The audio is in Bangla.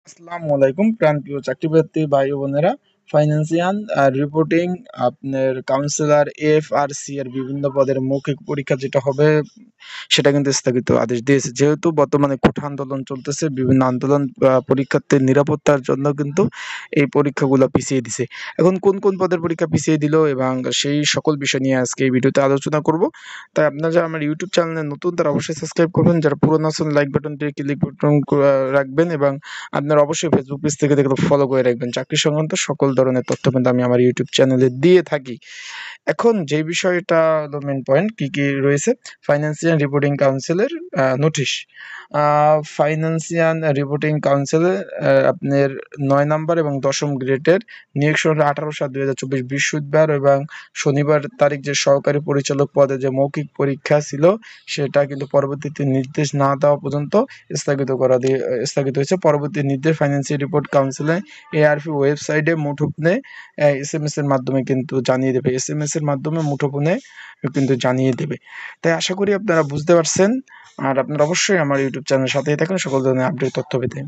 আসসালামু আলাইকুম প্রাণপ্রিয় চাকরিপ্রার্থী ভাই ও বোনেরা। ফাইন্যান্সিয়াল রিপোর্টিং আপনার কাউন্সিলর এফআরসি এর বিভিন্ন পদের মৌখিক পরীক্ষা যেটা হবে সেটা কিন্তু স্থগিত আদেশ দিয়েছে, যেহেতু বর্তমানে কোঠা আন্দোলন চলতেছে। বিভিন্ন আন্দোলন পরীক্ষার্থীর নিরাপত্তার জন্য কিন্তু এই পরীক্ষাগুলো পিছিয়ে দিছে। এখন কোন কোন পদের পরীক্ষা পিছিয়ে দিল এবং সেই সকল বিষয় নিয়ে আজকে এই ভিডিওতে আলোচনা করব। তাই আপনারা যারা আমার ইউটিউব চ্যানেলে নতুন তারা অবশ্যই সাবস্ক্রাইব করবেন, যারা পুরনো আছেন লাইক বাটনটি ক্লিক বাটন রাখবেন এবং আপনারা অবশ্যই ফেসবুক পেজ থেকে দেখলে ফলো করে রাখবেন। চাকরি সংক্রান্ত সকল ধরনের তথ্য কিন্তু আমি আমার ইউটিউব চ্যানেলে দিয়ে থাকি। এখন যে বিষয়টা হলো মেন পয়েন্ট, কি কি রয়েছে। ফাইন্যান্সিয়াল রিপোর্টিং কাউন্সিলের নোটিশ। ফাইন্যান্সিয়াল রিপোর্টিং কাউন্সিলের আপনার ৯ নম্বর এবং ১০ম গ্রেডের নিয়োগ হলো ১৮/৭/২০২৪ বৃহস্পতিবার এবং শনিবার তারিখ যে সহকারী পরিচালক পদে যে মৌখিক পরীক্ষা ছিল সেটা কিন্তু পরবর্তীতে নির্দেশ না দেওয়া পর্যন্ত স্থগিত হয়েছে। পরবর্তী নির্দেশ ফাইন্যান্সিয়াল রিপোর্ট কাউন্সিলে এআরপি ওয়েবসাইটে মুঠোফোনে এসএমএস এর মাধ্যমে কিন্তু জানিয়ে দেবে। এসএমএস এর মাধ্যমে মুঠোফোনে কিন্তু জানিয়ে দেবে। তাই আশা করি আপনারা বুঝতে পারছেন। আর আপনারা অবশ্যই আমার ইউটিউব চ্যানেলের সাথেই থাকুন সকল ধরনের আপডেট তথ্য পেতে।